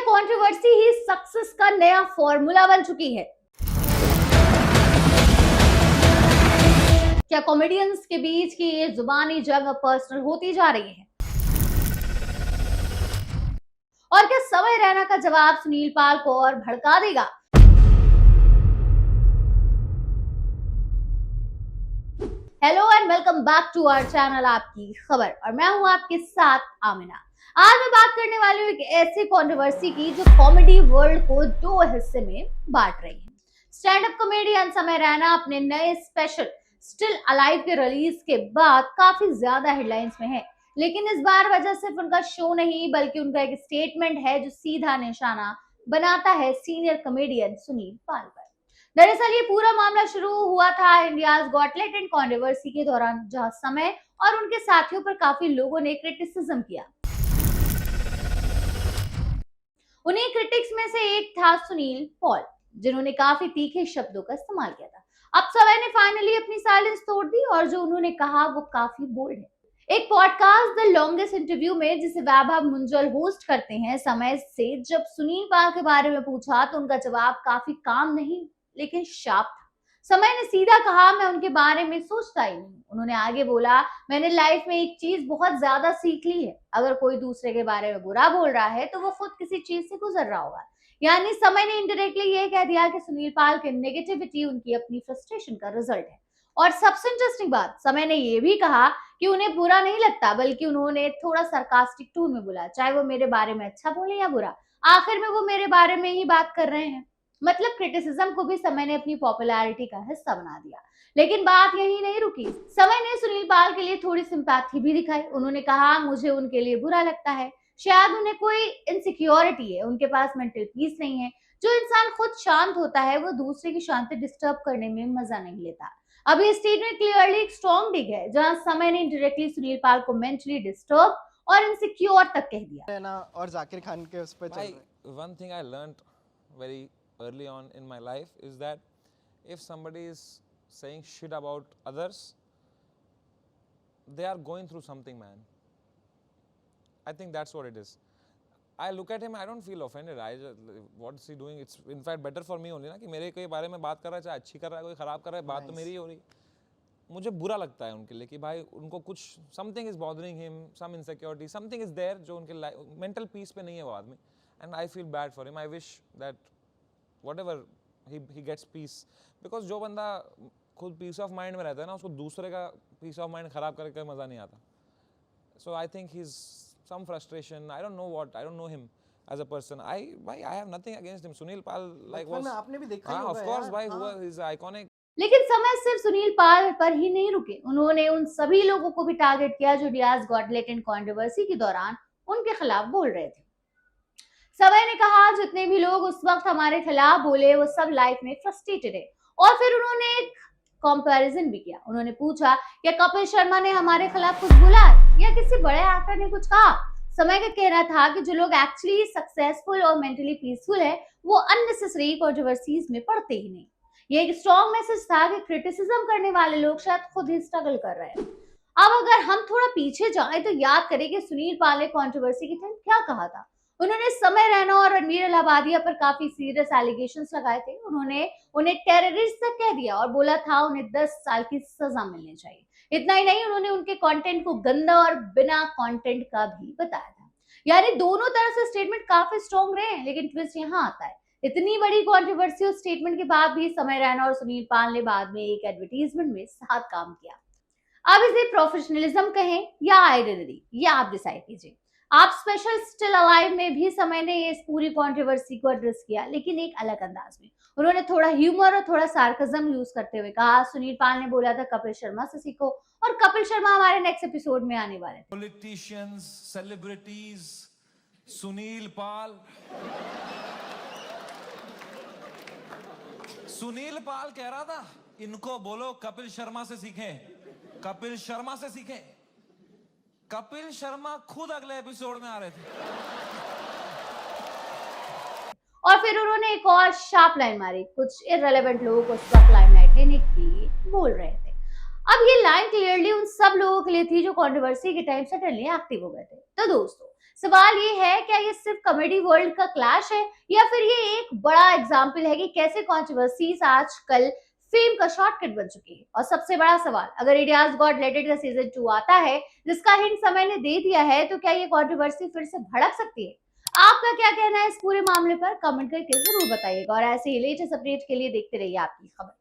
Controversy ही success का नया formula बन चुकी है? क्या कॉमेडियंस के बीच की ये जुबानी जंग अब पर्सनल होती जा रही है? और क्या समय रैना का जवाब सुनील पाल को और भड़का देगा? Hello and welcome back to our channel आपकी खबर, और मैं हूं आपके साथ आमिना। आज मैं बात करने वाली हूँ एक ऐसी कंट्रोवर्सी की जो कॉमेडी वर्ल्ड को दो हिस्से में बांट रही है। स्टैंड अप कॉमेडियन समय रैना अपने नए स्पेशल स्टिल अलाइव के रिलीज के बाद काफी ज्यादा हेडलाइंस में है, लेकिन इस बार वजह सिर्फ उनका शो नहीं बल्कि उनका एक स्टेटमेंट है जो सीधा निशाना बनाता है सीनियर कॉमेडियन सुनील पाल पर। दरअसल ये पूरा मामला शुरू हुआ था इंडियाज गॉट टैलेंट कंट्रोवर्सी के दौरान, जहां समय और उनके साथियों पर काफी लोगों ने क्रिटिसिज्म किया। उन्हीं क्रिटिक्स में से एक था सुनील पॉल, जिन्होंने काफी तीखे शब्दों का इस्तेमाल किया था। अब समय ने फाइनली अपनी साइलेंस तोड़ दी और जो उन्होंने कहा वो काफी बोल्ड है। एक पॉडकास्ट द लॉन्गेस्ट इंटरव्यू में, जिसे वैभव मुंजल होस्ट करते हैं, समय से जब सुनील पाल के बारे में पूछा तो उनका जवाब काफी काम नहीं लेकिन शार्प था। समय ने सीधा कहा, मैं उनके बारे में सोचता ही नहीं। उन्होंने आगे बोला, मैंने लाइफ में एक चीज बहुत ज्यादा सीख ली है, अगर कोई दूसरे के बारे में बुरा बोल रहा है तो वो खुद किसी चीज से गुजर रहा होगा। यानी समय ने इनडायरेक्टली ये कह दिया कि सुनील पाल की नेगेटिविटी उनकी अपनी फ्रस्ट्रेशन का रिजल्ट है। और सबसे इंटरेस्टिंग बात, समय ने ये भी कहा कि उन्हें बुरा नहीं लगता, बल्कि उन्होंने थोड़ा सरकास्टिक टोन में बोला, चाहे वो मेरे बारे में अच्छा बोले या बुरा, आखिर में वो मेरे बारे में ही बात कर रहे हैं। मतलब क्रिटिसिज्म को भी समय ने अपनी पॉपुलैरिटी का हिस्सा बना दिया। लेकिन बात यही नहीं रुकी। समय ने सुनील पाल के लिए थोड़ी सिंपैथी भी दिखाई। उन्होंने कहा, मुझे उनके लिए बुरा लगता है, शायद उन्हें कोई इनसिक्योरिटी है, उनके पास मेंटल पीस नहीं है। जो इंसान खुद शांत होता है वो दूसरे की शांति डिस्टर्ब करने में मजा नहीं लेता। अब ये स्टेटमेंट क्लियरली एक स्ट्रॉन्ग डिग है, जहां समय ने इंडायरेक्टली सुनील पाल को मेंटली डिस्टर्ब और इनसिक्योर तक कह दिया। और जाकिर खान के उस पे चल रहे। One thing I learned very early on in my life is that if somebody is saying shit about others, they are going through something, man. I think that's what it is. I look at him, I don't feel offended. What's he doing? It's in fact better for me only ना कि मेरे के बारे में बात कर रहा है, चाहे अच्छी कर रहा है, कोई खराब कर रहा है, बात तो मेरी ही हो रही है। मुझे बुरा लगता है उनके लिए कि भाई उनको कुछ something is bothering him, some insecurity, something is there जो उनके मेंटल पीस पे नहीं है वो आदमी, and I feel bad for him. I wish that whatever he gets peace, because जो बंदा खुद पीस ऑफ माइंड में रहता है ना, उसको दूसरे का पीस ऑफ माइंड खराब करके मजा नहीं आता। So I think he is some frustration, I don't know what, I don't know him as a person. I have nothing against him. Sunil Pal like was, आपने भी देखा ही होगा of course, यार, भाई हुआ is iconic. लेकिन समय सिर्फ सुनील पाल पर ही नहीं रुके। उन्होंने उन सभी लोगों को भी टारगेट किया जो इंडियाज गॉट टैलेंट कंट्रोवर्सी के दौरान उनके खिलाफ बोल रहे थे। समय ने कहा, जितने भी लोग उस वक्त हमारे खिलाफ बोले वो सब लाइफ में फ्रस्ट्रेटेड है। और फिर उन्होंने एक कंपैरिजन भी किया। उन्होंने पूछा, क्या कपिल शर्मा ने हमारे खिलाफ कुछ बोला या किसी बड़े एक्टर ने कुछ कहा? समय का कहना था कि जो लोग एक्चुअली सक्सेसफुल और मेंटली पीसफुल है वो अननेसेसरी कंट्रोवर्सीज में पड़ते ही नहीं। ये एक स्ट्रॉन्ग मैसेज था कि क्रिटिसिज्म करने वाले लोग शायद खुद ही स्ट्रगल कर रहे हैं। अब अगर हम थोड़ा पीछे जाएं तो याद करें कि सुनील पाल ने कंट्रोवर्सी के टाइम क्या कहा था। उन्होंने समय रैना और रणवीर इलाहाबादिया पर काफी सीरियस एलिगेशंस लगाए थे। उन्होंने उन्हें टेररिस्ट तक कह दिया और बोला था उन्हें 10 साल की सजा मिलनी चाहिए। इतना ही नहीं, उन्होंने उनके कंटेंट को गंदा और बिना कंटेंट का भी बताया था। यानी दोनों तरफ से स्टेटमेंट काफी स्ट्रॉन्ग रहे हैं। लेकिन ट्विस्ट यहाँ आता है, इतनी बड़ी कंट्रोवर्सी और स्टेटमेंट के बाद भी समय रैना और सुनील पाल ने बाद में एक एडवर्टीजमेंट में साथ काम किया। अब इसे प्रोफेशनलिज्म कहें या आइडेंटिटी, ये आप डिसाइड कीजिए। आप स्पेशल स्टिल अलाइव में भी समय ने इस पूरी कंट्रोवर्सी को एड्रेस किया, लेकिन एक अलग अंदाज में। उन्होंने थोड़ा ह्यूमर और थोड़ा सार्कज्म यूज करते हुए कहा, सुनील पाल ने बोला था कपिल शर्मा से सीखो, और कपिल शर्मा हमारे नेक्स्ट एपिसोड में आने वाले थे। पॉलिटिशियंस, सेलिब्रिटीज, सुनील पाल। सुनील पाल कह रहा था इनको बोलो कपिल शर्मा से सीखें, कपिल शर्मा से सीखें। कपिल शर्मा खुद अगले एपिसोड में आ रहे थे। और फिर उन्होंने एक और शार्प लाइन मारी, कुछ इररिलेवेंट लोगों को उस वक्त लाइमलाइट लेने के लिए बोल रहे थे। अब ये लाइन क्लियरली उन सब लोगों के लिए थी जो कंट्रोवर्सी के टाइम सडनली एक्टिव हो गए थे। तो दोस्तों, सवाल ये है, क्या ये सिर्फ कॉमेडी वर्ल्ड का क्लैश है या फिर ये एक बड़ा एग्जाम्पल है कि कैसे कंट्रोवर्सीज आजकल फेम का शॉर्टकट बन चुकी है? और सबसे बड़ा सवाल, अगर इंडियाज गॉट लेटेड का सीजन 2 आता है जिसका हिंट समय ने दे दिया है, तो क्या ये कंट्रोवर्सी फिर से भड़क सकती है? आपका क्या कहना है इस पूरे मामले पर? कमेंट करके जरूर बताइएगा और ऐसे ही लेटेस्ट अपडेट के लिए देखते रहिए आपकी खबर।